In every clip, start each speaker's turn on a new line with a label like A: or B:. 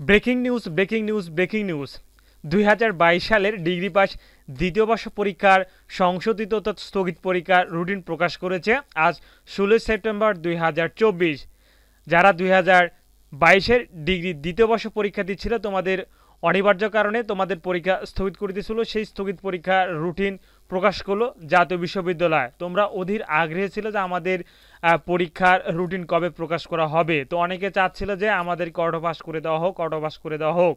A: Breaking news 2022 সালের degree pass দ্বিতীয় বর্ষ পরীক্ষার সংশোধিত তথা স্থগিত পরীক্ষার রুটিন প্রকাশ করেছে আজ 16 সেপ্টেম্বর 2024। যারা 2022-এর ডিগ্রি দ্বিতীয় বর্ষ পরীক্ষা দিচ্ছিল, তোমাদের অনিবার্য কারণে তোমাদের পরীক্ষা স্থগিত করে দিয়েছিল, সেই স্থগিত পরীক্ষার রুটিন প্রকাশ করলো জাতীয় বিশ্ববিদ্যালয়। তোমরা অধীর আগ্রহী ছিল যে আমাদের পরীক্ষার রুটিন কবে প্রকাশ করা হবে। তো অনেকে চাচ্ছিল যে আমাদেরকে অটো পাস করে দেওয়া হোক।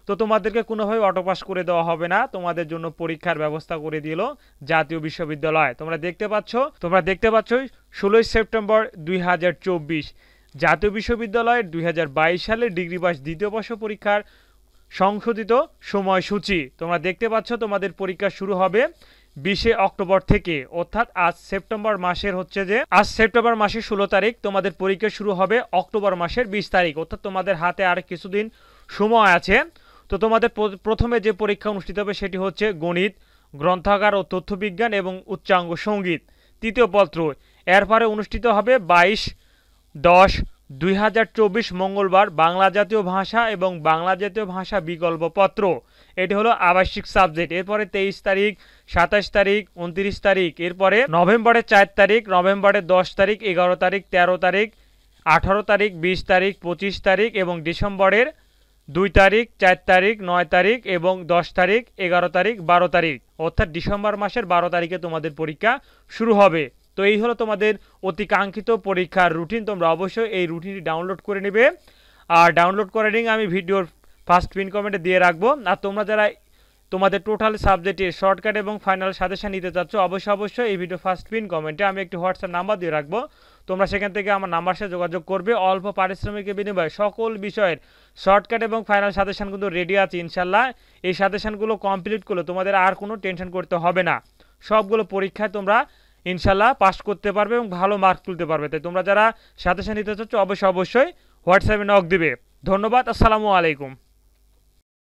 A: তো তোমাদেরকে কোনোভাবে অটো পাস করে দেওয়া হবে না, তোমাদের জন্য পরীক্ষার ব্যবস্থা করে দিল জাতীয় বিশ্ববিদ্যালয়। তোমরা দেখতে পাচ্ছ 16 সেপ্টেম্বর 2024 জাতীয় বিশ্ববিদ্যালয়ের 2022 সালের ডিগ্রি পাস দ্বিতীয় বর্ষ পরীক্ষার সংশোধিত সময়সূচি। তোমরা দেখতে পাচ্ছ তোমাদের পরীক্ষা শুরু হবে 20 অক্টোবর থেকে, অর্থাৎ আজ সেপ্টেম্বর মাসের 16 তারিখ, তোমাদের পরীক্ষা শুরু হবে অক্টোবর মাসের 20 তারিখ, অর্থাৎ তোমাদের হাতে আর কিছুদিন সময় আছে। তো তোমাদের প্রথমে যে পরীক্ষা অনুষ্ঠিত হবে সেটি হচ্ছে গণিত, গ্রন্থাগার ও তথ্যবিজ্ঞান এবং উচ্চাঙ্গ সঙ্গীত তৃতীয় পত্র। এরপরে অনুষ্ঠিত হবে 22-10-2024 মঙ্গলবার বাংলা জাতীয় ভাষা এবং বাংলা জাতীয় ভাষা বিকল্প পত্র। এটি হলো আবাসিক সাবজেক্ট। এরপরে 23 তারিখ, 27 তারিখ, 29 তারিখ, এরপরে নভেম্বরের 4 তারিখ, নভেম্বরের 10 তারিখ, 11 তারিখ, 13 তারিখ, 18 তারিখ, 20 তারিখ, 25 তারিখ এবং ডিসেম্বরের 2 তারিখ, 4 তারিখ, 9 তারিখ এবং 10 তারিখ, 11 তারিখ, 12 তারিখ, অর্থাৎ ডিসেম্বর মাসের 12 তারিখে তোমাদের পরীক্ষা শুরু হবে। তো এই হলো তোমাদের অতি কাঙ্ক্ষিত পরীক্ষার রুটিন। তোমরা অবশ্যই এই রুটিনটি ডাউনলোড করে নেবে, আর ডাউনলোড করে নিয়ে আমি ভিডিওর ফার্স্ট পিন কমেন্টে দিয়ে রাখবো। আর তোমরা যারা তোমাদের টোটাল সাবজেক্টের শর্টকাট এবং ফাইনাল সাজেশন নিতে চাচ্ছ, অবশ্যই এই ভিডিও ফার্স্ট পিন কমেন্টে আমি একটি হোয়াটসঅ্যাপ নাম্বার দিয়ে রাখবো। তোমরা সেখান থেকে আমার নাম্বার সাথে যোগাযোগ করবে। অল্প পারিশ্রমিকের বিনিময়ে সকল বিষয়ের শর্টকাট এবং ফাইনাল সাজেশন কিন্তু রেডি আছে ইনশাল্লাহ। এই সাজেশনগুলো কমপ্লিট করলে তোমাদের আর কোনো টেনশন করতে হবে না। সবগুলো পরীক্ষায় তোমরা ইনশাল্লাহ পাস করতে পারবে এবং ভালো মার্ক তুলতে পারবে। তাই তোমরা যারা সাজেশন নিতে চাচ্ছ অবশ্যই হোয়াটসঅ্যাপে নক দিবে। ধন্যবাদ। আসসালামু আলাইকুম।